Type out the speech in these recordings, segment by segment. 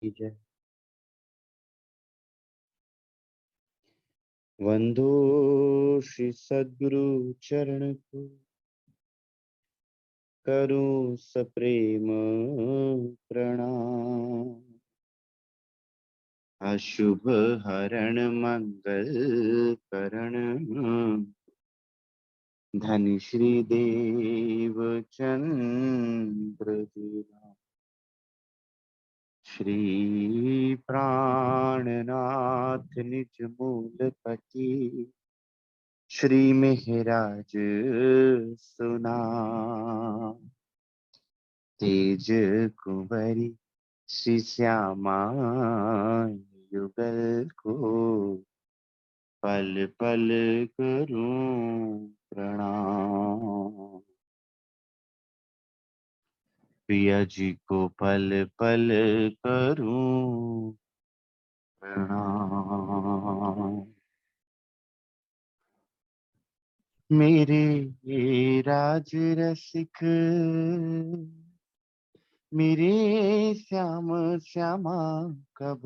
की जय। वंदो श्री सद्गुरु चरण को, करूं सप्रेम प्रणाम। अशुभ हरण मंगल करण, धन श्री देव चंद्र जी। श्री प्राणनाथ निज मूलपति, श्री मेहराज सुना। तेज कुंवरी श्री श्यामा युगल को, पल पल करूं प्रणाम। प्रिया जी को पल पल करूं प्रणाम। मेरे राज रसिक, मेरे श्याम श्यामा, कब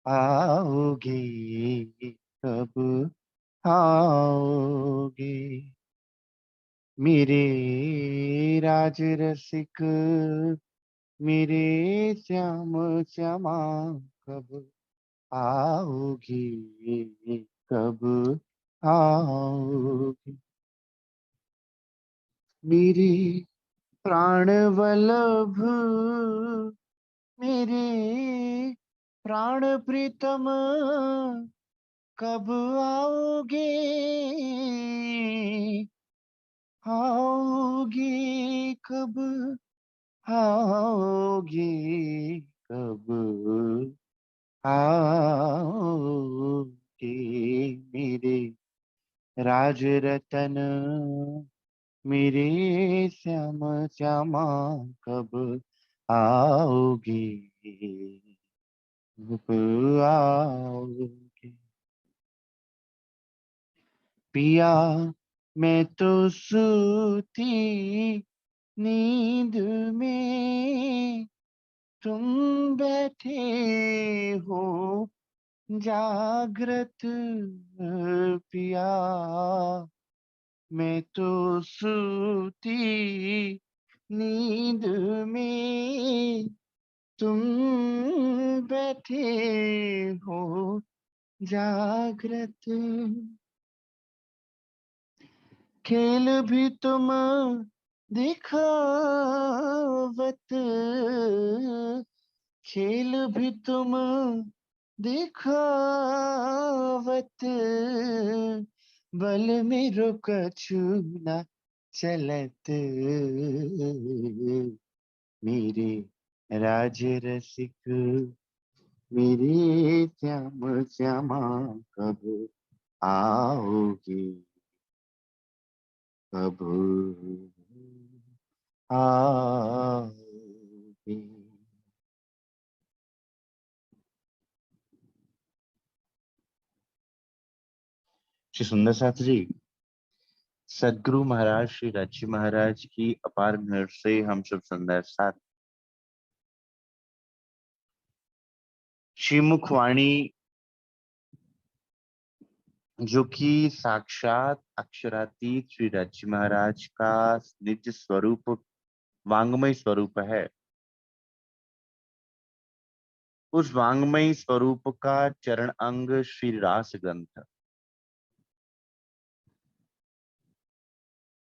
आओगे, कब आओगे। मेरे राज रसिक, मेरे श्याम श्यामा, कब आओगे, कब आओगे। मेरे प्राण वल्लभ, मेरे प्राण प्रीतम, कब आओगे, आओगे, कब आओगे, कब आओगे। मेरे राज रतन, मेरे श्याम श्यामा, कब आओगे, कब आओगे। पिया मैं तो सूती नींद में, तुम बैठे हो जागृत। पिया मैं तो सूती नींद में, तुम बैठे हो जागृत। खेल भी तुम दिखावत, खेल भी तुम दिखावत, बल मेरो कछु न चलत। मेरे राज रसिक, मेरे श्याम श्यामा, कब आओगे, कब आओगे। श्री सुंदर शास्त्री जी, सदगुरु महाराज श्री राची महाराज की अपार मेहर से हम सब सुंदर साथ श्रीमुख वाणी, जो कि साक्षात अक्षरातीत श्री राची महाराज का निज स्वरूप, वांगमय स्वरूप है, उस वांगमय स्वरूप का चरण अंग श्री रास ग्रंथ।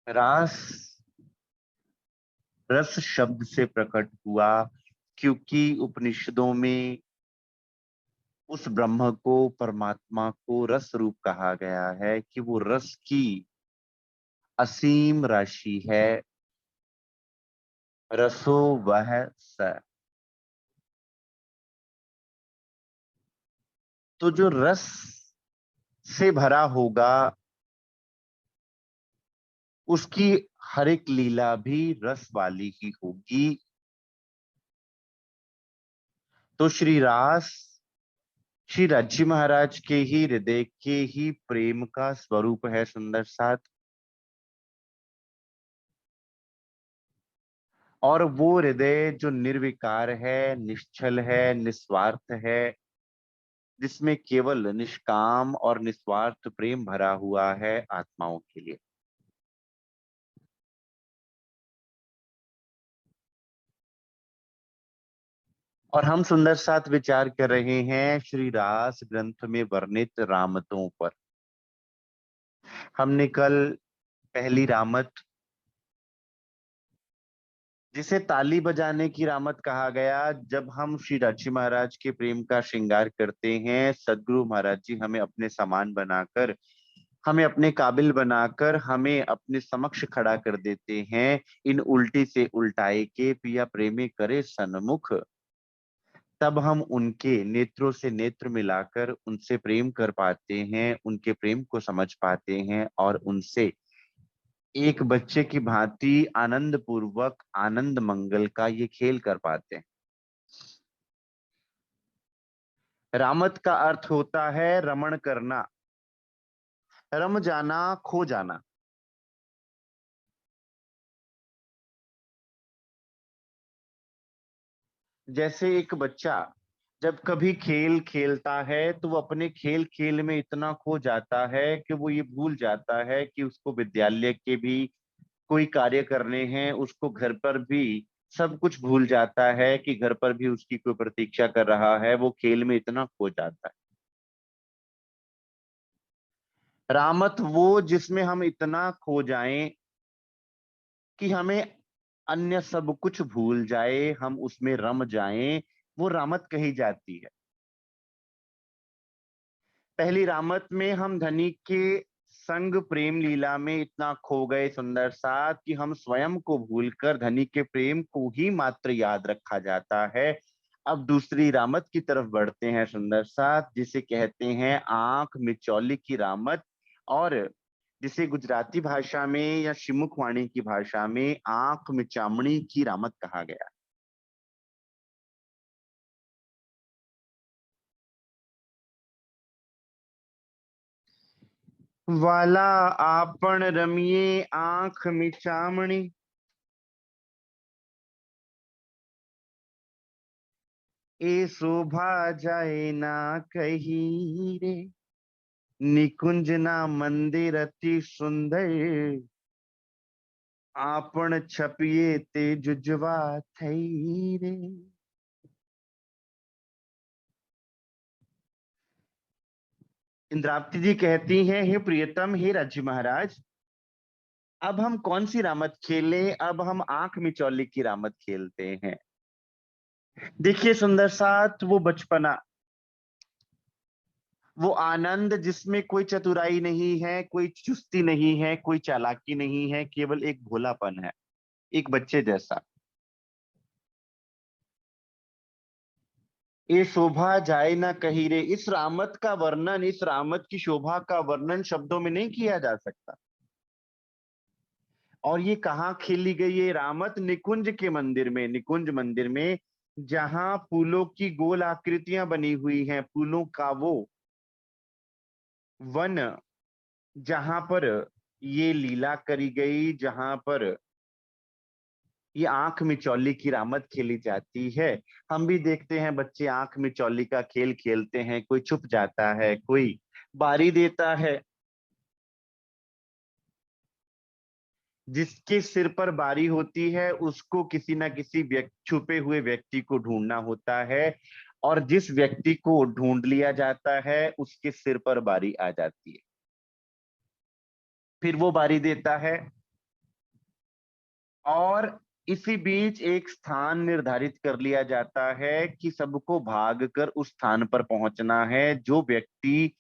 रास रस शब्द से प्रकट हुआ, क्योंकि उपनिषदों में उस ब्रह्म को, परमात्मा को रस रूप कहा गया है कि वो रस की असीम राशि है। रसो वह स, तो जो रस से भरा होगा, उसकी हर एक लीला भी रस वाली ही होगी। तो श्री रास श्री राजी महाराज के ही हृदय के ही प्रेम का स्वरूप है सुंदर साथ। और वो हृदय जो निर्विकार है, निश्चल है, निस्वार्थ है, जिसमें केवल निष्काम और निस्वार्थ प्रेम भरा हुआ है आत्माओं के लिए। और हम सुंदर साथ विचार कर रहे हैं श्री रास ग्रंथ में वर्णित रामतों पर। हमने कल पहली रामत, जिसे ताली बजाने की रामत कहा गया, जब हम श्री राची महाराज के प्रेम का श्रृंगार करते हैं, सदगुरु महाराज जी हमें अपने समान बनाकर, हमें अपने काबिल बनाकर, हमें अपने समक्ष खड़ा कर देते हैं। इन उल्टी से उल्टाए के पिया प्रेमी करे सन्मुख, तब हम उनके नेत्रों से नेत्र मिलाकर उनसे प्रेम कर पाते हैं, उनके प्रेम को समझ पाते हैं और उनसे एक बच्चे की भांति आनंद पूर्वक आनंद मंगल का ये खेल कर पाते हैं। रामत का अर्थ होता है रमण करना, रम जाना, खो जाना। जैसे एक बच्चा जब कभी खेल खेलता है तो वो अपने खेल खेल में इतना खो जाता है कि वो ये भूल जाता है कि उसको विद्यालय के भी कोई कार्य करने हैं, उसको घर पर भी सब कुछ भूल जाता है कि घर पर भी उसकी कोई प्रतीक्षा कर रहा है, वो खेल में इतना खो जाता है। रामत वो जिसमें हम इतना खो जाएं कि हमें अन्य सब कुछ भूल जाए, हम उसमें रम जाएं, वो रामत कही जाती है। पहली रामत में हम धनी के संग प्रेम लीला में इतना खो गए सुंदर साथ कि हम स्वयं को भूलकर धनी के प्रेम को ही मात्र याद रखा जाता है। अब दूसरी रामत की तरफ बढ़ते हैं सुंदर साथ, जिसे कहते हैं आंख मिचौली की रामत, और जिसे गुजराती भाषा में या शिमुख वाणी की भाषा में आंख मिचामणी की रामत कहा गया। वाला आपन रमिए आंख मिचामणी, ए शोभा जाए ना कहीं रे, निकुंज ना मंदिर अति सुंदर, आपन छपिए ते जुजवा थई रे। इंद्रावती जी कहती हैं, हे प्रियतम, हे राज्य महाराज, अब हम कौन सी रामत खेलें, अब हम आंख मिचौली की रामत खेलते हैं। देखिए सुंदर साथ, वो बचपना, वो आनंद जिसमें कोई चतुराई नहीं है, कोई चुस्ती नहीं है, कोई चालाकी नहीं है, केवल एक भोलापन है, एक बच्चे जैसा। ये शोभा जाए ना कहीं रे, इस रामत का वर्णन, इस रामत की शोभा का वर्णन शब्दों में नहीं किया जा सकता। और ये कहाँ खेली गई ये रामत? निकुंज के मंदिर में, निकुंज मंदिर में, जहां फूलों की गोल आकृतियां बनी हुई हैं, फूलों का वो वन, जहां पर ये लीला करी गई, जहां पर ये आंख मिचौली की रामत खेली जाती है। हम भी देखते हैं बच्चे आंख मिचौली का खेल खेलते हैं, कोई छुप जाता है, कोई बारी देता है। जिसके सिर पर बारी होती है उसको किसी ना किसी छुपे हुए व्यक्ति को ढूंढना होता है, और जिस व्यक्ति को ढूंढ लिया जाता है उसके सिर पर बारी आ जाती है। फिर वो बारी देता है, और इसी बीच एक स्थान निर्धारित कर लिया जाता है कि सबको भाग कर उस स्थान पर पहुंचना है। जो व्यक्ति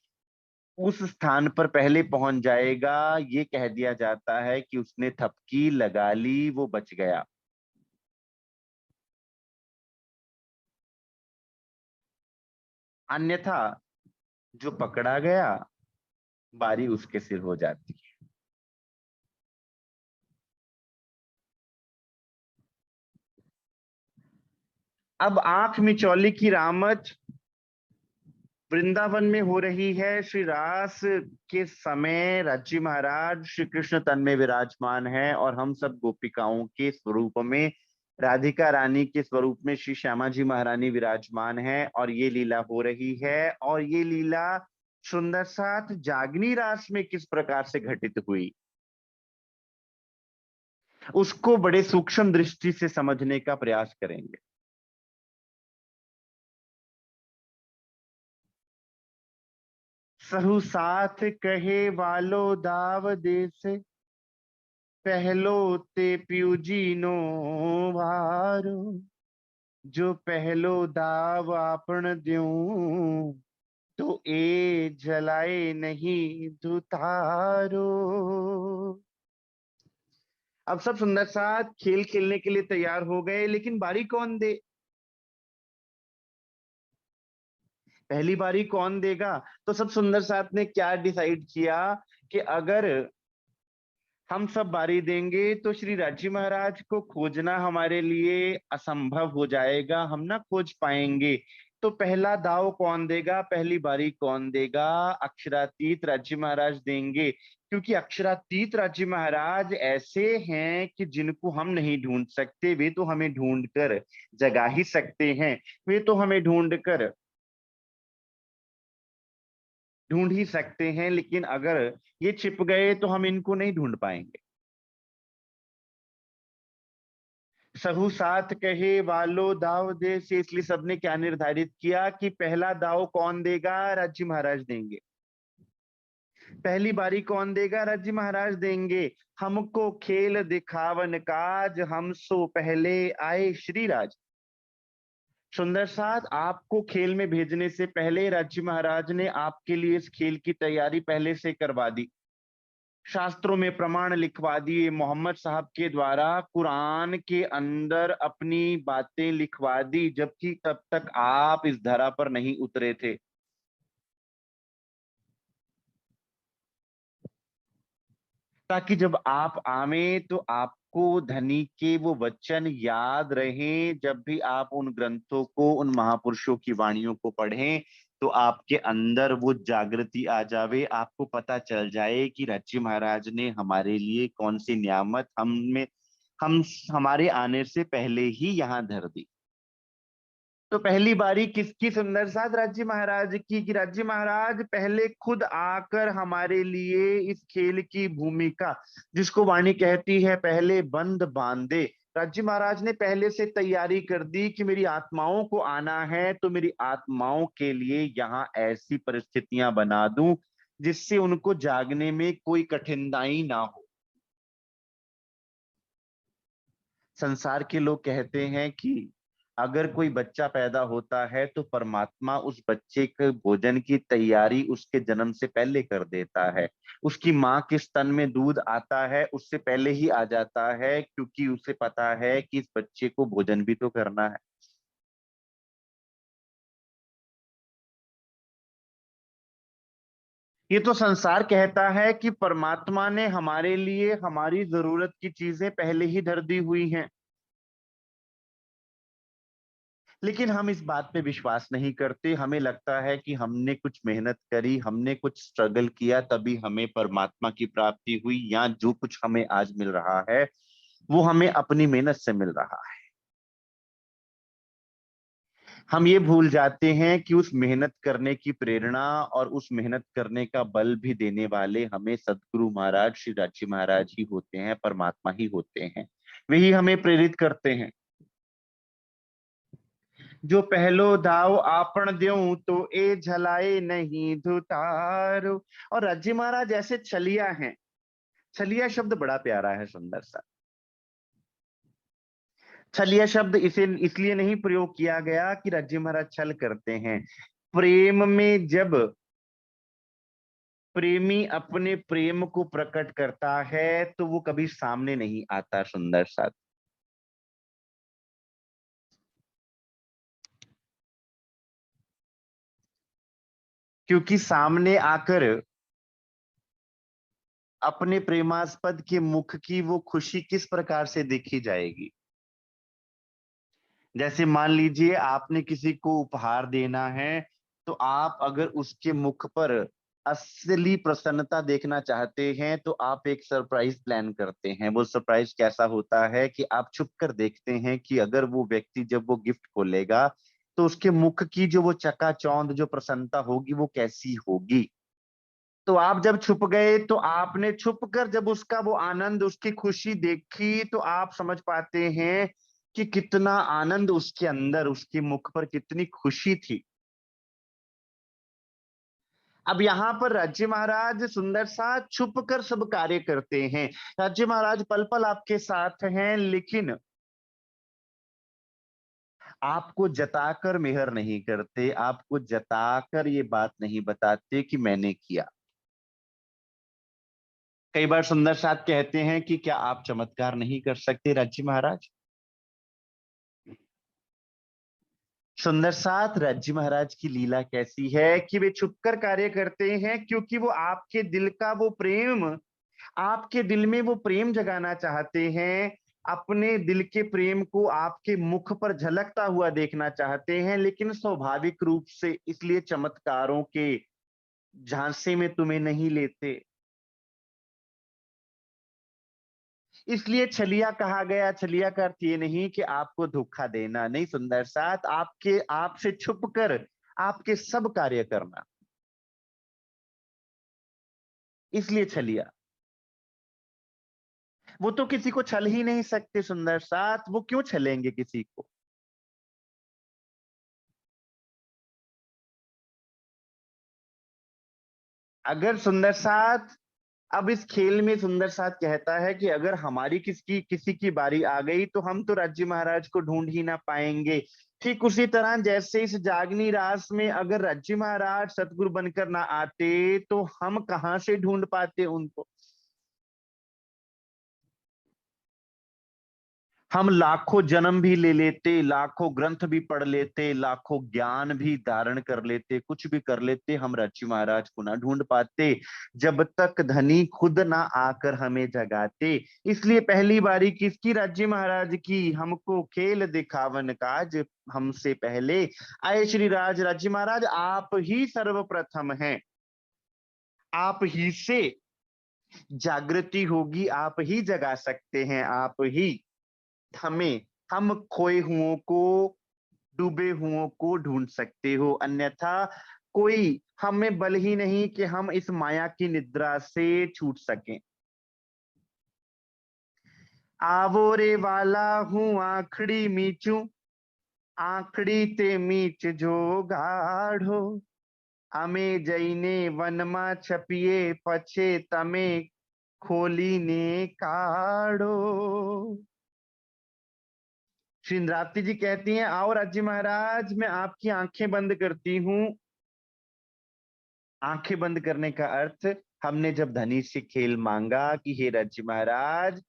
उस स्थान पर पहले पहुंच जाएगा, ये कह दिया जाता है कि उसने थपकी लगा ली, वो बच गया। अन्यथा जो पकड़ा गया, बारी उसके सिर हो जाती है। अब आंख मिचौली की रामत वृंदावन में हो रही है। श्री रास के समय राज्य महाराज श्री कृष्ण तन में विराजमान है, और हम सब गोपिकाओं के स्वरूप में राधिका रानी के स्वरूप में श्री श्यामा जी महारानी विराजमान है और ये लीला हो रही है। और ये लीला सुंदर साथ जागनी रास में किस प्रकार से घटित हुई, उसको बड़े सूक्ष्म दृष्टि से समझने का प्रयास करेंगे। सहु साथ कहे वालो दाव देसे, पहलो ते प्यूजीनो भारो, जो पहलो दाव आपन द्यूं, तो ए जलाए नहीं दुतारो। अब सब सुंदर साथ खेल खेलने के लिए तैयार हो गए, लेकिन बारी कौन दे, पहली बारी कौन देगा। तो सब सुंदर साथ ने क्या डिसाइड किया कि अगर हम सब बारी देंगे तो श्री राजी महाराज को खोजना हमारे लिए असंभव हो जाएगा, हम ना खोज पाएंगे। तो पहला दाव कौन देगा, पहली बारी कौन देगा, अक्षरातीत राजी महाराज देंगे। क्योंकि अक्षरातीत राजी महाराज ऐसे हैं कि जिनको हम नहीं ढूंढ सकते, वे तो हमें ढूंढकर जगा ही सकते हैं, वे तो हमें ढूंढ ही सकते हैं, लेकिन अगर ये छिप गए तो हम इनको नहीं ढूंढ पाएंगे। सहु साथ कहे वालो दाव दे से, इसलिए सबने क्या निर्धारित किया कि पहला दाव कौन देगा, राज्य महाराज देंगे। पहली बारी कौन देगा, राज्य महाराज देंगे। हमको खेल दिखावन काज, हम सो पहले आए श्री राज। सुंदर साथ आपको खेल में भेजने से पहले राज्य महाराज ने आपके लिए इस खेल की तैयारी पहले से करवा दी, शास्त्रों में प्रमाण लिखवा दिए, मोहम्मद साहब के द्वारा कुरान के अंदर अपनी बातें लिखवा दी, जबकि तब तक आप इस धरा पर नहीं उतरे थे। ताकि जब आप आवे तो आपको धनी के वो वचन याद रहे, जब भी आप उन ग्रंथों को, उन महापुरुषों की वाणियों को पढ़ें तो आपके अंदर वो जागृति आ जावे, आपको पता चल जाए कि राज्य महाराज ने हमारे लिए कौन सी नियामत हम हमारे आने से पहले ही यहाँ धर दी। तो पहली बारी किसकी, सुंदर साथ राज्य महाराज की, कि राज्य महाराज पहले खुद आकर हमारे लिए इस खेल की भूमिका, जिसको वाणी कहती है पहले बंद बांधे, राज्य महाराज ने पहले से तैयारी कर दी कि मेरी आत्माओं को आना है तो मेरी आत्माओं के लिए यहाँ ऐसी परिस्थितियां बना दूं जिससे उनको जागने में कोई कठिनाई ना हो। संसार के लोग कहते हैं कि अगर कोई बच्चा पैदा होता है तो परमात्मा उस बच्चे के भोजन की तैयारी उसके जन्म से पहले कर देता है, उसकी माँ के स्तन में दूध आता है उससे पहले ही आ जाता है, क्योंकि उसे पता है कि इस बच्चे को भोजन भी तो करना है। ये तो संसार कहता है कि परमात्मा ने हमारे लिए हमारी जरूरत की चीजें पहले ही धर दी हुई हैं, लेकिन हम इस बात पे विश्वास नहीं करते। हमें लगता है कि हमने कुछ मेहनत करी, हमने कुछ स्ट्रगल किया, तभी हमें परमात्मा की प्राप्ति हुई, या जो कुछ हमें आज मिल रहा है वो हमें अपनी मेहनत से मिल रहा है। हम ये भूल जाते हैं कि उस मेहनत करने की प्रेरणा और उस मेहनत करने का बल भी देने वाले हमें सदगुरु महाराज श्री राजी महाराज ही होते हैं, परमात्मा ही होते हैं। वे ही हमें प्रेरित करते हैं। जो पहलो दाव आपन द्यों, तो ए झलाए नहीं धुतारो। और राज्य महाराज ऐसे छलिया हैं। छलिया शब्द बड़ा प्यारा है, सुंदर सा। छलिया शब्द इसे इसलिए नहीं प्रयोग किया गया कि राज्य महाराज छल करते हैं। प्रेम में जब प्रेमी अपने प्रेम को प्रकट करता है तो वो कभी सामने नहीं आता, सुंदर सा। क्योंकि सामने आकर अपने प्रेमास्पद के मुख की वो खुशी किस प्रकार से देखी जाएगी। जैसे मान लीजिए आपने किसी को उपहार देना है, तो आप अगर उसके मुख पर असली प्रसन्नता देखना चाहते हैं तो आप एक सरप्राइज प्लान करते हैं। वो सरप्राइज कैसा होता है कि आप छुप कर देखते हैं कि अगर वो व्यक्ति जब वो गिफ्ट खोलेगा तो उसके मुख की जो वो चकाचौंध जो प्रसन्नता होगी वो कैसी होगी। तो आप जब छुप गए तो आपने छुप कर जब उसका वो आनंद उसकी खुशी देखी तो आप समझ पाते हैं कि कितना आनंद उसके अंदर, उसके मुख पर कितनी खुशी थी। अब यहाँ पर राज्य महाराज सुंदर सा छुप कर सब कार्य करते हैं। राज्य महाराज पल पल आपके साथ हैं, लेकिन आपको जताकर मेहर नहीं करते, आपको जताकर ये बात नहीं बताते कि मैंने किया। कई बार सुंदर साथ कहते हैं कि क्या आप चमत्कार नहीं कर सकते राज्य महाराज। सुंदर साथ राज्य महाराज की लीला कैसी है कि वे छुपकर कार्य करते हैं, क्योंकि वो आपके दिल का वो प्रेम, आपके दिल में वो प्रेम जगाना चाहते हैं। अपने दिल के प्रेम को आपके मुख पर झलकता हुआ देखना चाहते हैं, लेकिन स्वाभाविक रूप से इसलिए चमत्कारों के झांसे में तुम्हें नहीं लेते। इसलिए छलिया कहा गया। छलिया का अर्थ ये नहीं कि आपको धोखा देना, नहीं सुंदर साथ, आपके आपसे छुप कर आपके सब कार्य करना, इसलिए छलिया। वो तो किसी को छल ही नहीं सकते सुंदर साथ, वो क्यों छलेंगे किसी को। अगर सुंदर साथ, अब इस खेल में सुंदर साथ कहता है कि अगर हमारी किसी किसी की बारी आ गई तो हम तो राज्य महाराज को ढूंढ ही ना पाएंगे। ठीक उसी तरह जैसे इस जागनी रास में अगर राज्य महाराज सतगुरु बनकर ना आते तो हम कहां से ढूंढ पाते उनको। हम लाखों जन्म भी ले लेते, लाखों ग्रंथ भी पढ़ लेते, लाखों ज्ञान भी धारण कर लेते, कुछ भी कर लेते, हम राज्य महाराज को ना ढूंढ पाते जब तक धनी खुद ना आकर हमें जगाते। इसलिए पहली बारी किसकी, राज्य महाराज की। हमको खेल दिखावन काज हमसे पहले आए श्री राज। राज्य महाराज आप ही सर्वप्रथम हैं, आप ही से जागृति होगी, आप ही जगा सकते हैं, आप ही हमें, हम खोए हुओं को, डूबे हुओं को ढूंढ सकते हो, अन्यथा कोई हमें बल ही नहीं कि हम इस माया की निद्रा से छूट सकें। आवो रे वाला हूं आखड़ी मीचू, आखड़ी ते मीच जो गाढ़ो, अमे जईने वनमा छपिए पछे तमे खोली ने काढ़ो। श्री इंद्रावती जी कहती हैं, आओ राज्य महाराज, मैं आपकी आंखें बंद करती हूँ। आंखें बंद करने का अर्थ, हमने जब धनी से खेल मांगा कि हे राज्य महाराज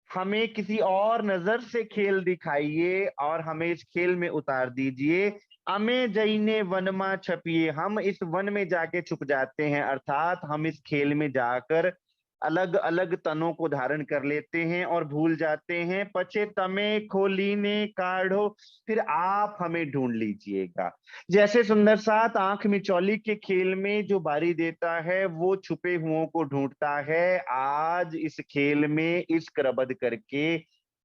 हमें किसी और नजर से खेल दिखाइए और हमें इस खेल में उतार दीजिए। हमें जईने वन मा छपिए, हम इस वन में जाके छुप जाते हैं, अर्थात हम इस खेल में जाकर अलग अलग तनों को धारण कर लेते हैं और भूल जाते हैं। पछे तमे खोलीने काढ़ो, फिर आप हमें ढूंढ लीजिएगा। जैसे सुंदर साथ आंख मिचौली के खेल में जो बारी देता है वो छुपे हुओं को ढूंढता है, आज इस खेल में इश्क रबद करके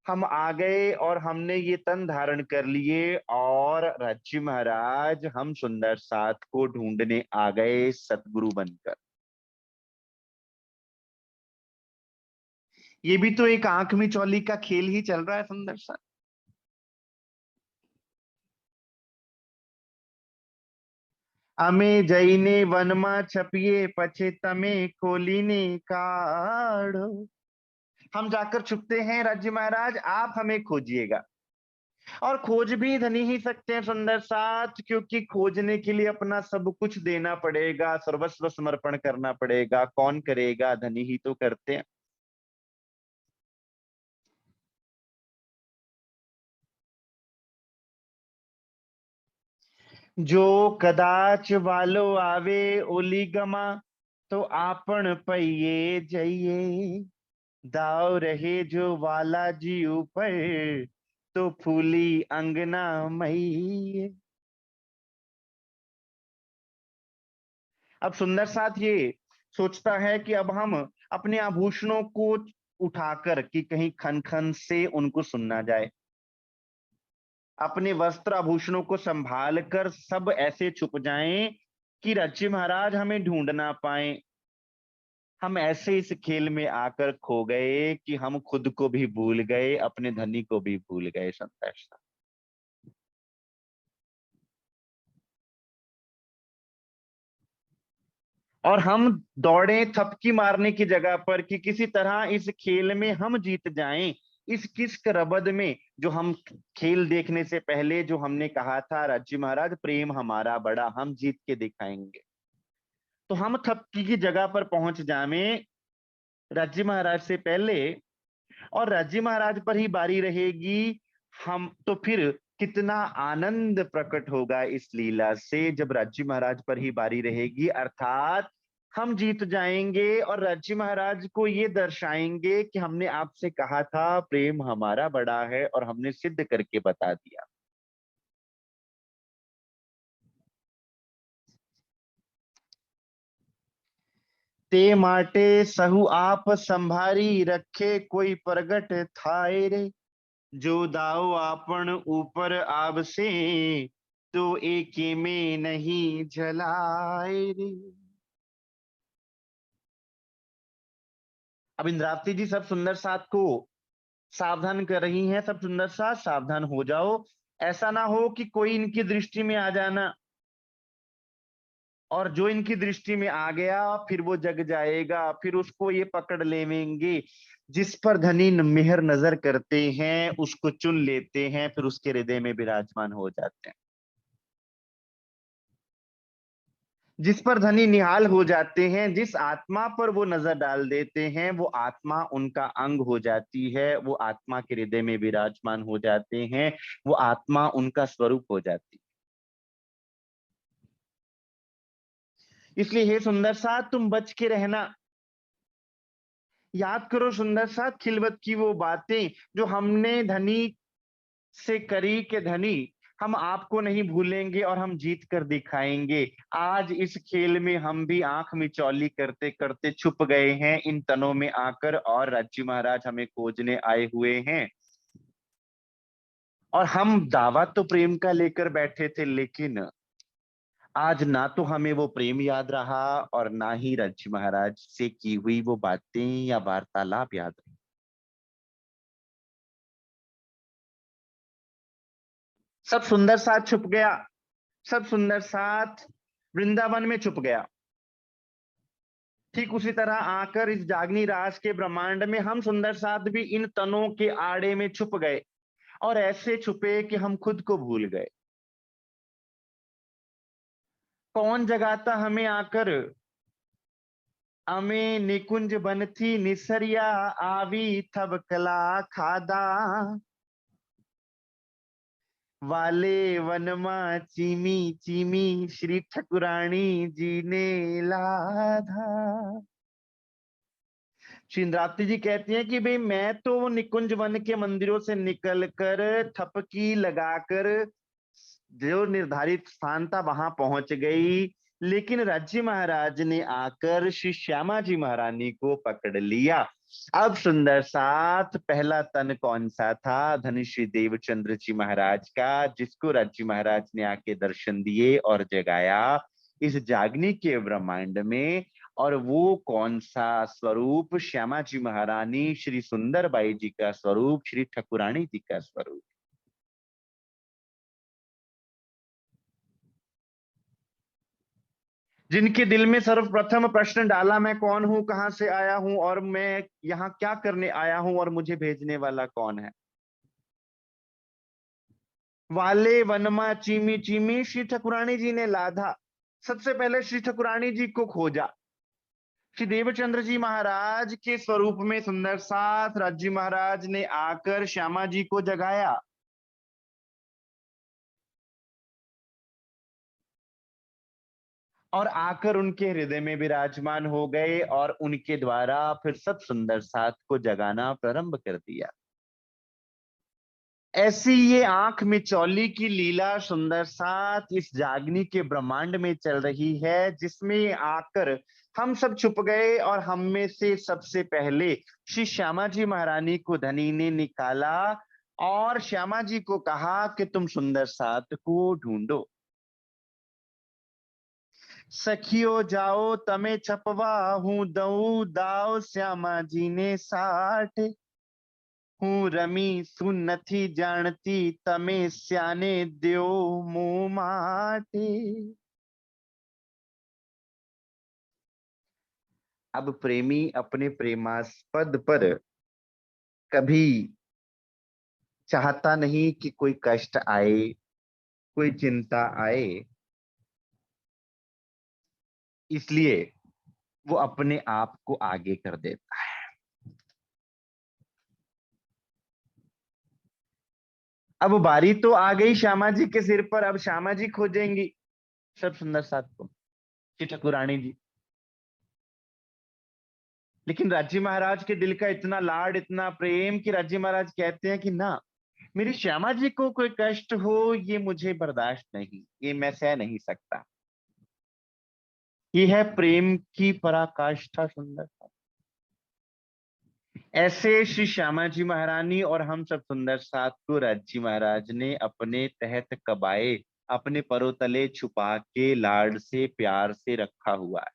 हम आ गए और हमने ये तन धारण कर लिए और राज्य महाराज हम सुंदर साथ को ढूंढने आ गए सतगुरु बनकर। ये भी तो एक आंख मिचौली का खेल ही चल रहा है सुंदर साथ। अमे जईने वनमा छपिए पछे तमे खोलीने काढ़ो। हम जाकर छुपते हैं राज्य महाराज, आप हमें खोजिएगा। और खोज भी धनी ही सकते हैं सुंदर साथ, क्योंकि खोजने के लिए अपना सब कुछ देना पड़ेगा, सर्वस्व समर्पण करना पड़ेगा। कौन करेगा, धनी ही तो करते हैं। जो कदाच वालो आवे ओली गमा, तो आपन पहिए जाइए, दाव रहे जो वाला जी ऊपर, तो फूली अंगना मई। अब सुंदर साथ ये सोचता है कि अब हम अपने आभूषणों को उठाकर कि कहीं खन खन से उनको सुनना जाए, अपने वस्त्र आभूषणों को संभाल कर सब ऐसे छुप जाएं कि रज्जी महाराज हमें ढूंढ ना पाए। हम ऐसे इस खेल में आकर खो गए कि हम खुद को भी भूल गए, अपने धनी को भी भूल गए। संतोष, और हम दौड़े थपकी मारने की जगह पर कि किसी तरह इस खेल में हम जीत जाएं, इस किस्क रबद में जो हम खेल देखने से पहले जो हमने कहा था राज्य महाराज प्रेम हमारा बड़ा, हम जीत के दिखाएंगे। तो हम थपकी की जगह पर पहुंच जावे राज्य महाराज से पहले, और राज्य महाराज पर ही बारी रहेगी। हम तो फिर कितना आनंद प्रकट होगा इस लीला से जब राज्य महाराज पर ही बारी रहेगी, अर्थात हम जीत जाएंगे और राज्य महाराज को ये दर्शाएंगे कि हमने आपसे कहा था प्रेम हमारा बड़ा है, और हमने सिद्ध करके बता दिया। ते माटे सहु आप संभारी रखे कोई प्रगट थाए रे, जो दाव आपन ऊपर आब से तो एक में नहीं जलाए रे। अब इंद्रावती जी सब सुंदर साथ को सावधान कर रही हैं, सब सुंदर साथ सावधान हो जाओ, ऐसा ना हो कि कोई इनकी दृष्टि में आ जाना, और जो इनकी दृष्टि में आ गया फिर वो जग जाएगा, फिर उसको ये पकड़ लेंगे। जिस पर धनी मेहर नजर करते हैं उसको चुन लेते हैं, फिर उसके हृदय में विराजमान हो जाते हैं। जिस पर धनी निहाल हो जाते हैं, जिस आत्मा पर वो नजर डाल देते हैं, वो आत्मा उनका अंग हो जाती है, वो आत्मा के हृदय में विराजमान हो जाते हैं, वो आत्मा उनका स्वरूप हो जाती है। इसलिए हे सुंदर साथ तुम बच के रहना, याद करो सुंदर साथ खिलवत की वो बातें जो हमने धनी से करी के धनी, हम आपको नहीं भूलेंगे और हम जीत कर दिखाएंगे। आज इस खेल में हम भी आंख मिचौली करते करते छुप गए हैं इन तनों में आकर, और राज्य महाराज हमें खोजने आए हुए हैं। और हम दावा तो प्रेम का लेकर बैठे थे, लेकिन आज ना तो हमें वो प्रेम याद रहा और ना ही राज्य महाराज से की हुई वो बातें या वार्तालाप याद रही। सब सुंदर साथ छुप गया, सब सुंदर साथ वृंदावन में छुप गया। ठीक उसी तरह आकर इस जागनी रास के ब्रह्मांड में हम सुंदर साथ भी इन तनों के आड़े में छुप गए, और ऐसे छुपे कि हम खुद को भूल गए। कौन जगाता हमें आकर, अमे निकुंज बनथी निसरिया आवी थब कला खादा, वाले वनमा चीमी चीमी श्री ठकुरानी जी ने लाधा। श्री इंद्रावती जी कहती हैं कि भाई मैं तो वो निकुंज वन के मंदिरों से निकल कर थपकी लगाकर जो निर्धारित स्थान था वहां पहुंच गई, लेकिन राज्य महाराज ने आकर श्री श्यामा जी महारानी को पकड़ लिया। अब सुंदर साथ पहला तन कौन सा था, धनी श्री देवचंद्र जी महाराज का, जिसको राज्य महाराज ने आके दर्शन दिए और जगाया इस जागने के ब्रह्मांड में। और वो कौन सा स्वरूप, श्यामा जी महारानी श्री सुंदरबाई जी का स्वरूप, श्री ठकुरानी जी का स्वरूप। जिनके दिल में सर्वप्रथम प्रश्न डाला मैं कौन हूं, कहां से आया हूं और मैं यहाँ क्या करने आया हूं और मुझे भेजने वाला कौन है। वाले वनमा चीमी चीमी श्री ठकुरानी जी ने लाधा, सबसे पहले श्री ठकुरानी जी को खोजा। श्री देवचंद्र जी महाराज के स्वरूप में सुंदर साथ राज्य महाराज ने आकर श्यामा जी को जगाया, और आकर उनके हृदय में विराजमान हो गए, और उनके द्वारा फिर सब सुंदर साथ को जगाना प्रारंभ कर दिया। ऐसी ये आंख मिचौली की लीला सुंदर साथ इस जागनी के ब्रह्मांड में चल रही है, जिसमें आकर हम सब छुप गए और हम में से सबसे पहले श्री श्यामा जी महारानी को धनी ने निकाला और श्यामा जी को कहा कि तुम सुंदर साथ को ढूंढो। सखियो जाओ तमे छपवा हूं दऊ दाव श्यामा जी ने साठ हूँ रमी सुन नथी जानती तमे स्याने द्यो मुंह माटे। अब प्रेमी अपने प्रेमास्पद पर कभी चाहता नहीं कि कोई कष्ट आए, कोई चिंता आए, इसलिए वो अपने आप को आगे कर देता है। अब बारी तो आ गई श्यामा जी के सिर पर। अब श्यामा जी खोजेंगी सब सुंदर साथ को कि ठाकुरानी जी। लेकिन राज्य महाराज के दिल का इतना लाड, इतना प्रेम कि राज्य महाराज कहते हैं कि ना, मेरी श्यामा जी को कोई कष्ट हो ये मुझे बर्दाश्त नहीं, ये मैं सह नहीं सकता। ये है प्रेम की पराकाष्ठा सुंदर। ऐसे श्री श्यामा जी महारानी और हम सब सुंदर साथ को राज्य महाराज ने अपने तहत कबाए, अपने परोतले छुपा के लाड से प्यार से रखा हुआ है।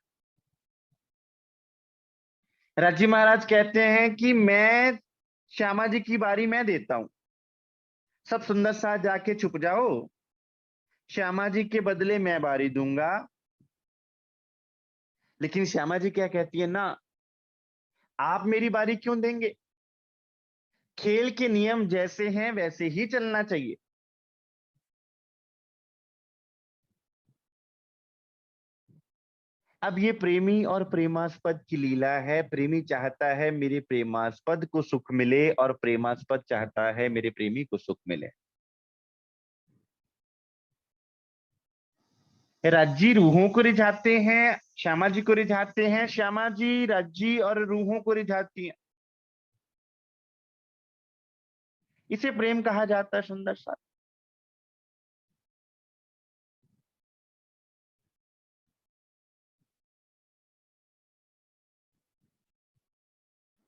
राज्य महाराज कहते हैं कि मैं श्यामा जी की बारी मैं देता हूं, सब सुंदर साथ जाके छुप जाओ, श्यामा जी के बदले मैं बारी दूंगा। लेकिन श्यामा जी क्या कहती है, ना, आप मेरी बारी क्यों देंगे? खेल के नियम जैसे हैं वैसे ही चलना चाहिए। अब ये प्रेमी और प्रेमास्पद की लीला है। प्रेमी चाहता है मेरे प्रेमास्पद को सुख मिले और प्रेमास्पद चाहता है मेरे प्रेमी को सुख मिले। राज्जी रूहों को रिझाते हैं, श्यामा जी को रिझाते हैं, श्यामा जी राज्जी और रूहों को रिझाती हैं। इसे प्रेम कहा जाता है सुंदर सा।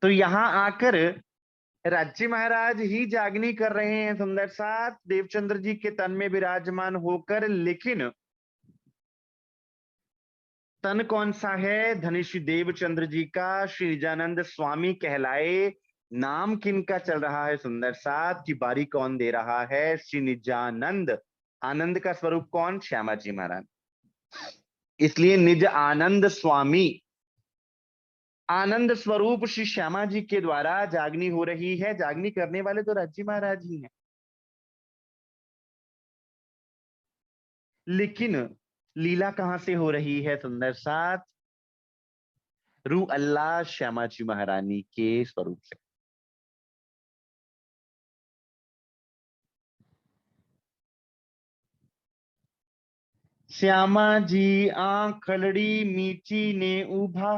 तो यहां आकर राज्य महाराज ही जागनी कर रहे हैं सुंदर साथ देवचंद्र जी के तन में विराजमान होकर। लेकिन तन कौन सा है? धनिश्री देवचंद्र जी का, श्री निजानंद स्वामी कहलाए। नाम किनका चल रहा है सुंदर साथ की बारी कौन दे रहा है? श्री निजानंद। आनंद का स्वरूप कौन? श्यामा जी महाराज। इसलिए निज आनंद स्वामी, आनंद स्वरूप श्री श्यामा जी के द्वारा जागनी हो रही है। जागनी करने वाले तो राज्य महाराज ही हैं। लेकिन लीला कहां से हो रही है सुंदर साथ? रू अल्लाह श्यामा जी महारानी के स्वरूप से। श्यामा जी आंखलड़ी मीची ने उभा,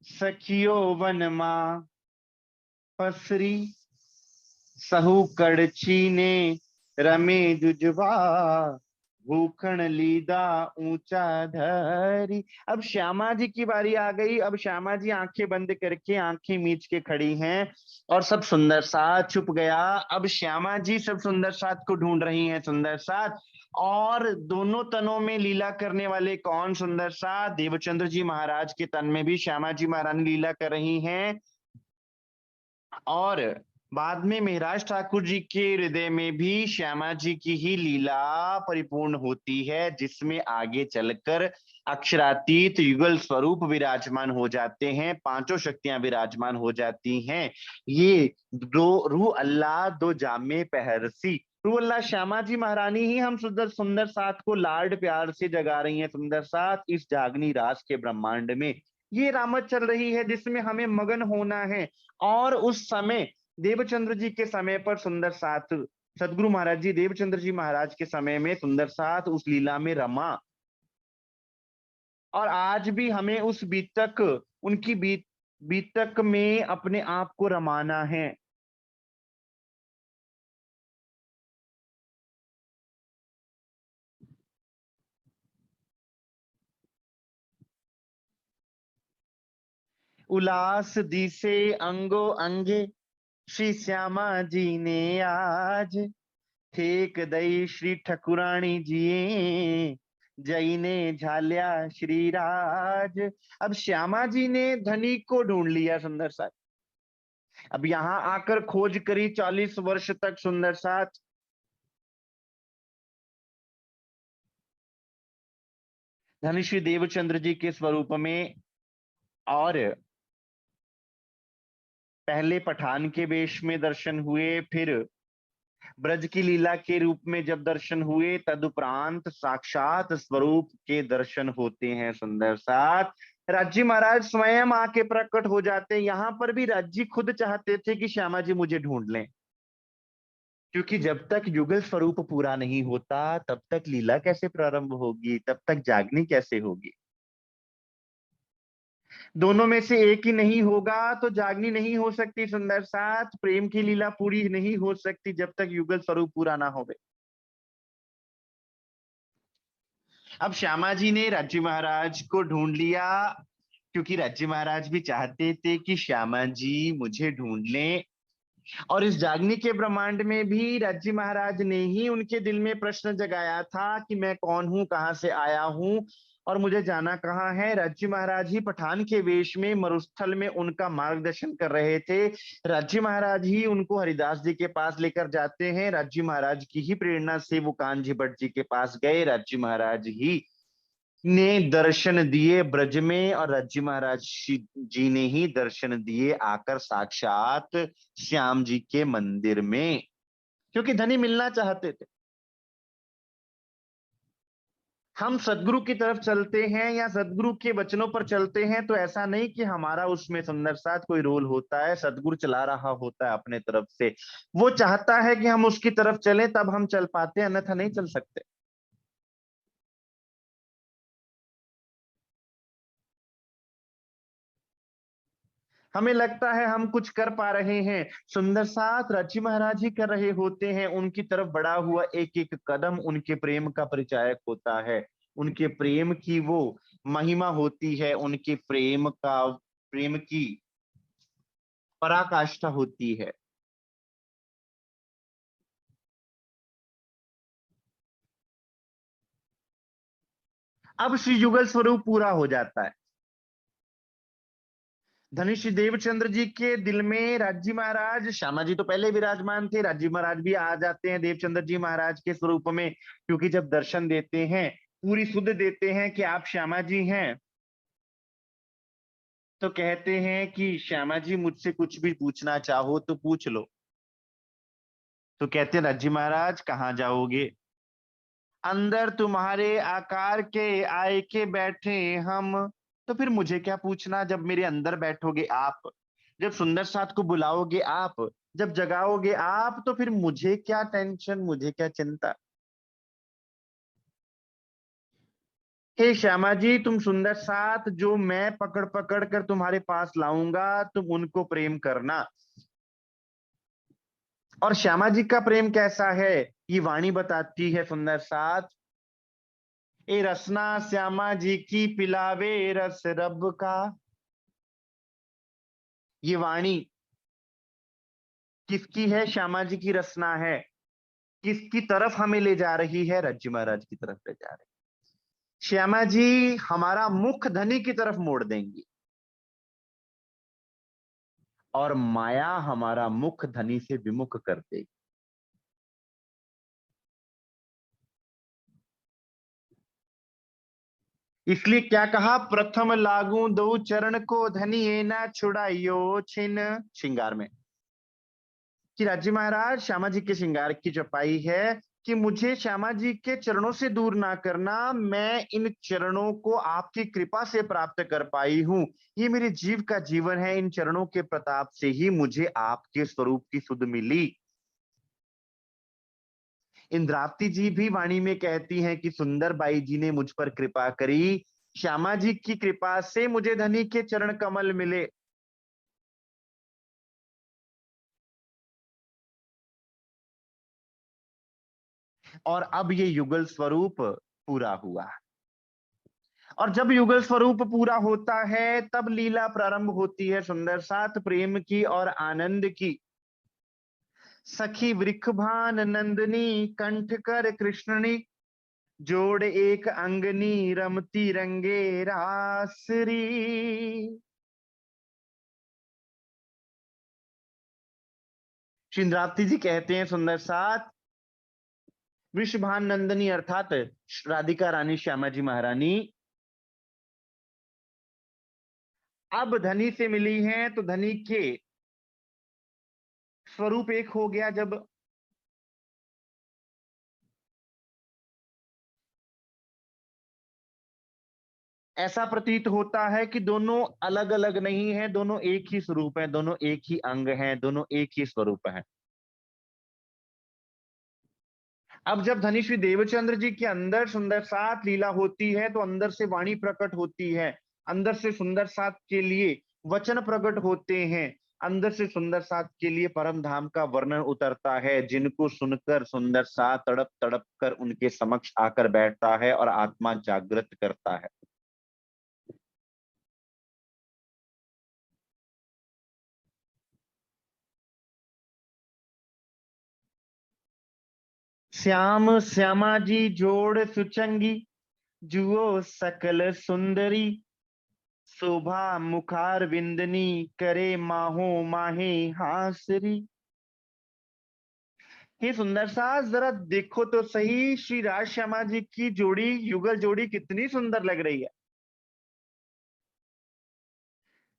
सखियो वन मां पसरी, सहु कड़छी ने रमे जुजवा, भूखण लीदा ऊंचा धरी। अब श्यामा जी की बारी आ गई। अब श्यामा जी आंखें बंद करके, आंखें मीच के खड़ी हैं और सब सुंदर साथ छुप गया। अब श्यामा जी सब सुंदर साथ को ढूंढ रही हैं सुंदर साथ। और दोनों तनों में लीला करने वाले कौन? सुंदर साथ देवचंद्र जी महाराज के तन में भी श्यामा जी महारानी लीला कर रही हैं और बाद में महाराज ठाकुर जी के हृदय में भी श्यामा जी की ही लीला परिपूर्ण होती है, जिसमें आगे चलकर अक्षरातीत युगल स्वरूप विराजमान हो जाते हैं, पांचों शक्तियां विराजमान हो जाती हैं। ये दो रूह अल्लाह दो जामे पहरसी, रूह अल्लाह श्यामा जी महारानी ही हम सुंदर सुंदर साथ को लाड प्यार से जगा रही हैं सुंदर साथ इस जागनी रास के ब्रह्मांड में। ये रामत चल रही है जिसमें हमें मगन होना है। और उस समय देवचंद्र जी के समय पर सुंदर साथ सदगुरु महाराज जी देवचंद्र जी महाराज के समय में सुंदर साथ उस लीला में रमा। और आज भी हमें उस बीतक, उनकी बीतक में अपने आप को रमाना है। उल्लास दिसे अंगो अंगे, श्री श्यामा जी ने आज ठेक दई श्री ठकुरानी जिए, जई ने झाल्या श्री राज। अब श्यामा जी ने धनी को ढूंढ लिया सुंदर साथ। अब यहां आकर खोज करी 40 वर्ष तक सुंदर साथ। धनी श्री देवचंद्र जी के स्वरूप में, और पहले पठान के वेश में दर्शन हुए, फिर ब्रज की लीला के रूप में जब दर्शन हुए, तदुपरांत साक्षात स्वरूप के दर्शन होते हैं सुंदर साथ। राज्य महाराज स्वयं आके प्रकट हो जाते हैं। यहां पर भी राज्य खुद चाहते थे कि श्यामा जी मुझे ढूंढ लें, क्योंकि जब तक युगल स्वरूप पूरा नहीं होता तब तक लीला कैसे प्रारंभ होगी, तब तक जागनी कैसे होगी। दोनों में से एक ही नहीं होगा तो जागनी नहीं हो सकती सुंदर साथ, प्रेम की लीला पूरी नहीं हो सकती जब तक युगल स्वरूप पूरा ना होवे। अब श्यामा जी ने राज्य महाराज को ढूंढ लिया, क्योंकि राज्य महाराज भी चाहते थे कि श्यामा जी मुझे ढूंढ लें। और इस जागनी के ब्रह्मांड में भी राज्य महाराज ने ही उनके दिल में प्रश्न जगाया था कि मैं कौन हूं, कहां से आया हूं और मुझे जाना कहाँ है। राज्य महाराज ही पठान के वेश में मरुस्थल में उनका मार्गदर्शन कर रहे थे। राज्य महाराज ही उनको हरिदास जी के पास लेकर जाते हैं। राज्य महाराज की ही प्रेरणा से वो कान्जी भट्ट जी के पास गए। राज्य महाराज ही ने दर्शन दिए ब्रज में, और राज्य महाराज जी ने ही दर्शन दिए आकर साक्षात श्याम जी के मंदिर में, क्योंकि धनी मिलना चाहते थे। हम सदगुरु की तरफ चलते हैं या सदगुरु के वचनों पर चलते हैं तो ऐसा नहीं कि हमारा उसमें सुंदर साथ कोई रोल होता है, सदगुरु चला रहा होता है अपने तरफ से। वो चाहता है कि हम उसकी तरफ चलें तब हम चल पाते हैं, अन्यथा नहीं चल सकते। हमें लगता है हम कुछ कर पा रहे हैं, सुंदर साथ राज्य महाराज ही कर रहे होते हैं। उनकी तरफ बढ़ा हुआ एक एक कदम उनके प्रेम का परिचायक होता है, उनके प्रेम की वो महिमा होती है, उनके प्रेम की पराकाष्ठा होती है। अब श्री युगल स्वरूप पूरा हो जाता है। धनुष देवचंद्र जी के दिल में राज्य महाराज, श्यामा जी तो पहले विराजमान थे, राज्य महाराज भी आ जाते हैं देवचंद्र जी महाराज के स्वरूप में, क्योंकि जब दर्शन देते हैं, पूरी सुध देते हैं कि आप श्यामा जी हैं, तो कहते हैं कि श्यामा जी मुझसे कुछ भी पूछना चाहो तो पूछ लो। तो कहते हैं राज्य महाराज कहाँ जाओगे? अंदर तुम्हारे आकार के आए के बैठे हम, तो फिर मुझे क्या पूछना जब मेरे अंदर बैठोगे आप, जब सुंदर साथ को बुलाओगे आप, जब जगाओगे आप, तो फिर मुझे क्या टेंशन, मुझे क्या चिंता। हे श्यामा जी, तुम सुंदर साथ जो मैं पकड़ पकड़ कर तुम्हारे पास लाऊंगा, तुम उनको प्रेम करना। और श्यामा जी का प्रेम कैसा है, ये वाणी बताती है सुंदर साथ। ए रसना श्यामा जी की पिलावे रस रब का। ये वाणी किसकी है? श्यामा जी की रचना है। किसकी तरफ हमें ले जा रही है? राज्य महाराज की तरफ ले जा रही है। श्यामा जी हमारा मुख धनी की तरफ मोड़ देंगी, और माया हमारा मुख धनी से विमुख कर देगी। इसलिए क्या कहा, प्रथम लागू दो चरण को, धनी ये ना छुड़ाइयो छिन। श्रृंगार में कि राज्य महाराज श्यामा जी के श्रृंगार की चपाई है कि मुझे श्यामा जी के चरणों से दूर ना करना, मैं इन चरणों को आपकी कृपा से प्राप्त कर पाई हूं। ये मेरे जीव का जीवन है, इन चरणों के प्रताप से ही मुझे आपके स्वरूप की सुध मिली। इंद्रावती जी भी वाणी में कहती हैं कि सुंदर बाई जी ने मुझ पर कृपा करी, श्यामा जी की कृपा से मुझे धनी के चरण कमल मिले। और अब ये युगल स्वरूप पूरा हुआ। और जब युगल स्वरूप पूरा होता है तब लीला प्रारंभ होती है सुंदर साथ प्रेम की और आनंद की। सखी वृषभान नंदनी कंठ कर कृष्णनी, जोड़ एक अंगनी रमती रंगे रासरी। श्री इंद्रावती जी कहते हैं सुंदर साथ वृषभान नंदनी अर्थात राधिका रानी श्यामा जी महारानी अब धनी से मिली हैं, तो धनी के स्वरूप एक हो गया। जब ऐसा प्रतीत होता है कि दोनों अलग अलग नहीं है, दोनों एक ही स्वरूप है, दोनों एक ही अंग हैं, दोनों एक ही स्वरूप है। अब जब धनी श्री देवचंद्र जी के अंदर सुंदर सात लीला होती है तो अंदर से वाणी प्रकट होती है, अंदर से सुंदर सात के लिए वचन प्रकट होते हैं, अंदर से सुंदर सात के लिए परम धाम का वर्णन उतरता है, जिनको सुनकर सुंदर सात तड़प तड़प कर उनके समक्ष आकर बैठता है और आत्मा जागृत करता है। श्याम श्यामा जी जोड़ सुचंगी, जुओ सकल सुंदरी, शोभा मुखार विंदनी, करे माहो माहे हासरी। ये सुंदर सा जरा देखो तो सही, श्री राज श्यामा जी की जोड़ी, युगल जोड़ी कितनी सुंदर लग रही है।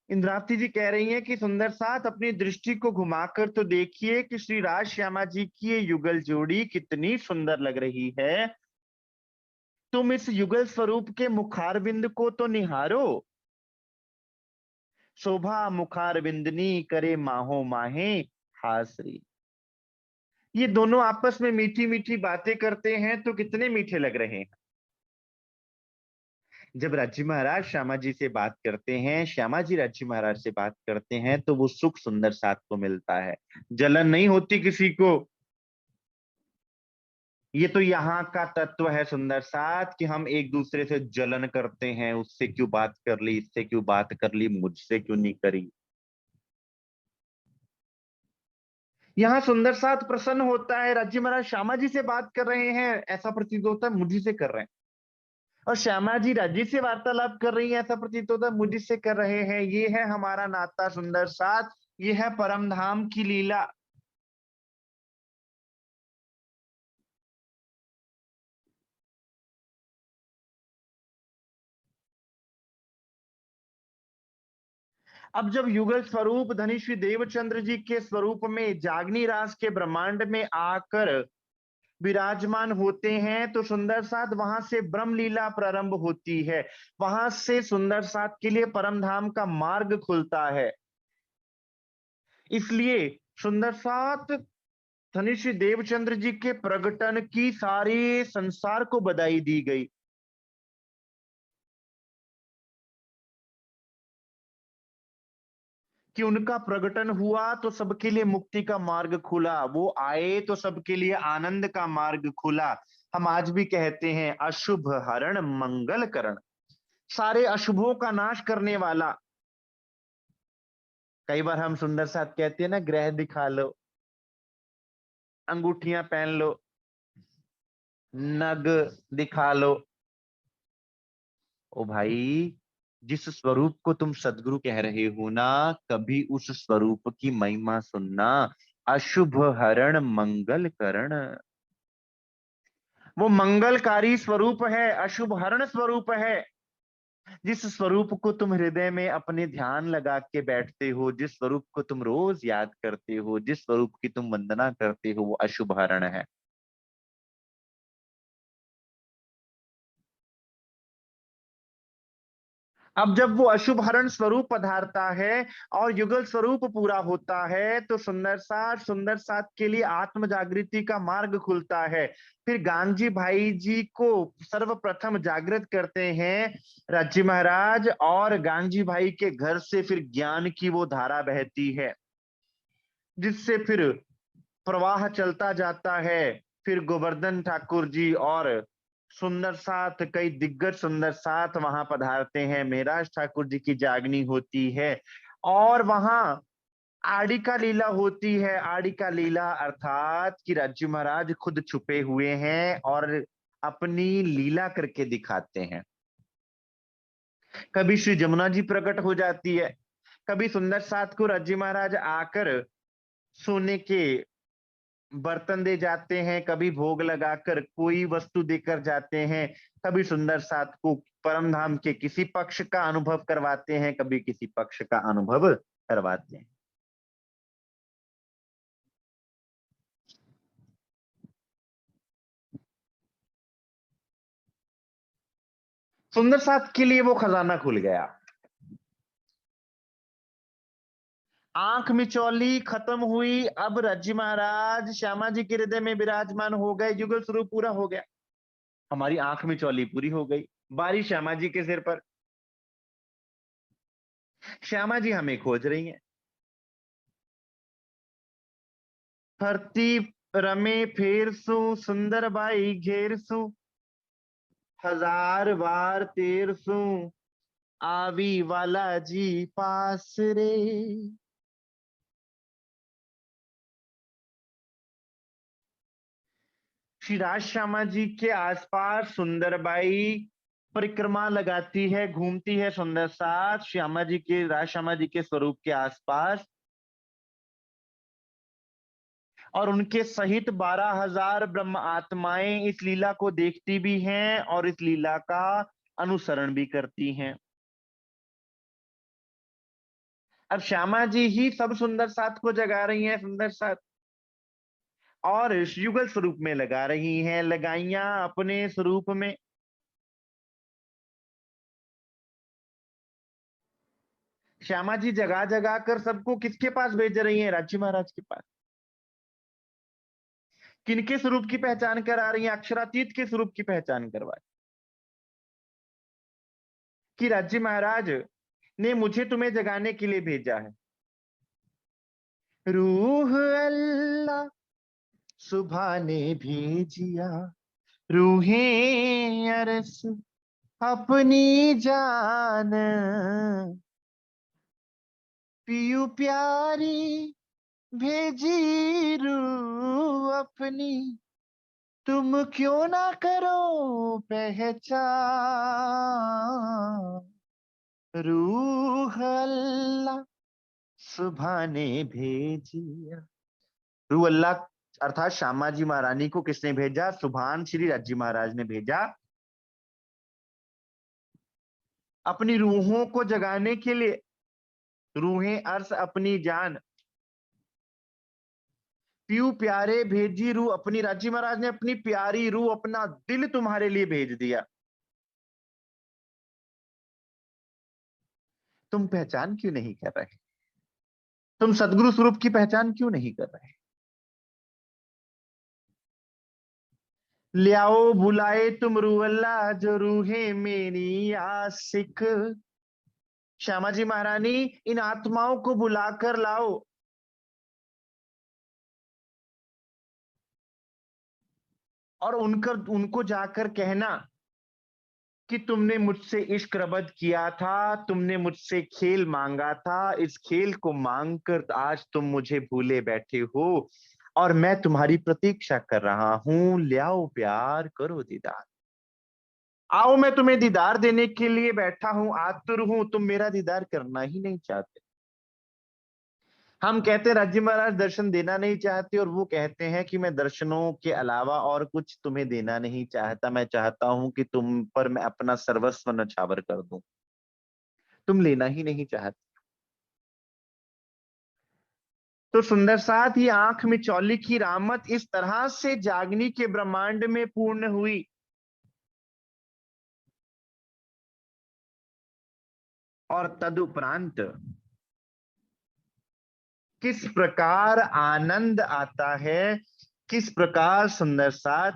इंद्रावती जी कह रही हैं कि सुंदर साथ अपनी दृष्टि को घुमाकर तो देखिए कि श्री राज श्यामा जी की ये युगल जोड़ी कितनी सुंदर लग रही है। तुम इस युगल स्वरूप के मुखारविंद को तो निहारो, शोभा मुखार विंदनी, करे माहो माहे हासरी। ये दोनों आपस में मीठी मीठी बातें करते हैं तो कितने मीठे लग रहे हैं। जब राज्य महाराज श्यामा जी से बात करते हैं, श्यामा जी राज्य महाराज से बात करते हैं, तो वो सुख सुंदर साथ को मिलता है, जलन नहीं होती किसी को। ये तो यहाँ का तत्व है सुंदर साथ कि हम एक दूसरे से जलन करते हैं, उससे क्यों बात कर ली, इससे क्यों बात कर ली, मुझसे क्यों नहीं करी। यहाँ सुंदर साथ प्रसन्न होता है, राज्य महाराज श्यामा जी से बात कर रहे हैं, ऐसा प्रतीत होता है मुझी से कर रहे हैं, और श्यामा जी राज्य से वार्तालाप कर रही है, ऐसा प्रतीत होता है मुझी से कर रहे हैं। ये है हमारा नाता सुंदर साथ, ये है परम धाम की लीला। अब जब युगल स्वरूप धनी श्री देवचंद्र जी के स्वरूप में जागनी रास के ब्रह्मांड में आकर विराजमान होते हैं, तो सुंदर साथ वहां से ब्रह्म लीला प्रारंभ होती है, वहां से सुंदर साथ के लिए परम धाम का मार्ग खुलता है। इसलिए सुंदर साथ धनी श्री देवचंद्र जी के प्रगटन की सारे संसार को बधाई दी गई कि उनका प्रगटन हुआ तो सबके लिए मुक्ति का मार्ग खुला, वो आए तो सबके लिए आनंद का मार्ग खुला। हम आज भी कहते हैं अशुभ हरण मंगल करण, सारे अशुभों का नाश करने वाला। कई बार हम सुंदर साथ कहते हैं ना, ग्रह दिखा लो, अंगूठियां पहन लो, नग दिखा लो। ओ भाई, जिस स्वरूप को तुम सदगुरु कह रहे हो ना, कभी उस स्वरूप की महिमा सुनना। अशुभ हरण मंगल करण, वो मंगलकारी स्वरूप है, अशुभ हरण स्वरूप है। जिस स्वरूप को तुम हृदय में अपने ध्यान लगा के बैठते हो, जिस स्वरूप को तुम रोज याद करते हो, जिस स्वरूप की तुम वंदना करते हो, वो अशुभ हरण है। अब जब वो अशुभ हरण स्वरूप पधारता है और युगल स्वरूप पूरा होता है, तो सुंदर साथ के लिए आत्म जागृति का मार्ग खुलता है। फिर गांधी भाई जी को सर्वप्रथम जागृत करते हैं राज्य महाराज, और गांधी भाई के घर से फिर ज्ञान की वो धारा बहती है, जिससे फिर प्रवाह चलता जाता है। फिर गोवर्धन ठाकुर जी और सुंदर साथ, कई दिग्गज सुंदर साथ वहां पधारते हैं। मेहराज ठाकुर जी की जागनी होती है और वहां आड़ी का लीला होती है। आड़ी का लीला अर्थात कि राज्य महाराज खुद छुपे हुए हैं और अपनी लीला करके दिखाते हैं। कभी श्री जमुना जी प्रकट हो जाती है, कभी सुंदर साथ को राज्य महाराज आकर सोने के बर्तन दे जाते हैं, कभी भोग लगाकर कोई वस्तु देकर जाते हैं, कभी सुंदर साथ को परम धाम के किसी पक्ष का अनुभव करवाते हैं, कभी किसी पक्ष का अनुभव करवाते हैं। सुंदर साथ के लिए वो खजाना खुल गया। आंख मिचौली खत्म हुई, अब राज्य महाराज श्यामा जी के हृदय में विराजमान हो गए, युगल स्वरूप पूरा हो गया। हमारी आंख मिचौली पूरी हो गई, बारी श्यामा जी के सिर पर। श्यामा जी हमें खोज रही हैं। धरती रमे फेर सु, सुंदर बाई घेर सु, हजार बार तेर सु, आवी वाला जी पास रे। श्री राज श्यामा जी के आसपास सुंदरबाई परिक्रमा लगाती है, घूमती है सुंदर साथ श्यामा जी के, राज श्यामा जी के स्वरूप के आसपास, और उनके सहित 12,000 ब्रह्म आत्माएं इस लीला को देखती भी हैं और इस लीला का अनुसरण भी करती हैं। अब श्यामा जी ही सब सुंदर साथ को जगा रही हैं, सुंदर साथ, और इस युगल स्वरूप में लगा रही हैं, लगाइयां अपने स्वरूप में। श्यामा जी जगा जगा कर सबको किसके पास भेज रही हैं? राज्य महाराज के पास। किनके स्वरूप की पहचान करा रही हैं? अक्षरातीत के स्वरूप की पहचान करवा, कि राज्य महाराज ने मुझे तुम्हें जगाने के लिए भेजा है। रूह अल्लाह सुबह ने भेजिया, रूहें अरस अपनी जान, पियू प्यारी भेजी रूह अपनी, तुम क्यों ना करो पहचान। रूह अल्लाह सुबह ने भेजिया। रूह अल्लाह अर्थात श्यामा जी महारानी को किसने भेजा? सुभान श्री राज्य महाराज ने भेजा, अपनी रूहों को जगाने के लिए। रूहें अर्श अपनी जान, प्यू प्यारे भेजी रूह अपनी। राज्य महाराज ने अपनी प्यारी रूह, अपना दिल तुम्हारे लिए भेज दिया। तुम पहचान क्यों नहीं कर रहे? तुम सदगुरु स्वरूप की पहचान क्यों नहीं कर रहे? लियाओ बुलाए तुम रूह अल्लाह, जो रूहे मेरी आशिक। श्यामा जी महारानी इन आत्माओं को बुलाकर लाओ, और उनको जाकर कहना कि तुमने मुझसे इश्क रबत किया था, तुमने मुझसे खेल मांगा था, इस खेल को मांगकर आज तुम मुझे भूले बैठे हो, और मैं तुम्हारी प्रतीक्षा कर रहा हूं। लियाओ प्यार, करो दीदार। आओ, मैं तुम्हें दीदार देने के लिए बैठा हूं, आतुर हूं, तुम मेरा दीदार करना ही नहीं चाहते। हम कहते राज्य महाराज दर्शन देना नहीं चाहते, और वो कहते हैं कि मैं दर्शनों के अलावा और कुछ तुम्हें देना नहीं चाहता, मैं चाहता हूं कि तुम पर मैं अपना सर्वस्व नछावर कर दूं। तुम लेना ही नहीं चाहते। तो सुंदर साथ ही आंख में चौली की रामत इस तरह से जागनी के ब्रह्मांड में पूर्ण हुई। और तदुपरांत किस प्रकार आनंद आता है, किस प्रकार सुंदर साथ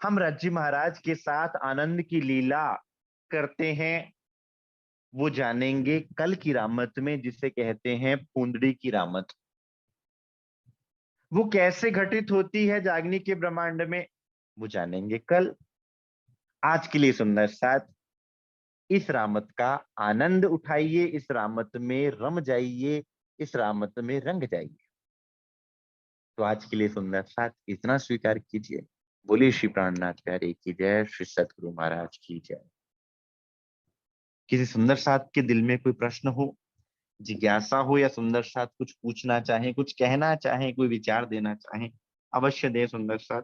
हम राज्य महाराज के साथ आनंद की लीला करते हैं, वो जानेंगे कल की रामत में, जिसे कहते हैं फूंदड़ी की रामत। वो कैसे घटित होती है जागनी के ब्रह्मांड में, वो जानेंगे कल। आज के लिए सुंदर साथ, इस रामत का आनंद उठाइए, इस रामत में रम जाइए, इस रामत में रंग जाइए। तो आज के लिए सुंदर साथ इतना स्वीकार कीजिए। बोलिए श्री प्राणनाथ प्यारे की जय, श्री सतगुरु महाराज की जय। किसी सुंदर साथ के दिल में कोई प्रश्न हो, जिज्ञासा हो, या सुंदर साथ कुछ पूछना चाहे, कुछ कहना चाहे, कोई विचार देना चाहे, अवश्य दे सुंदर साथ।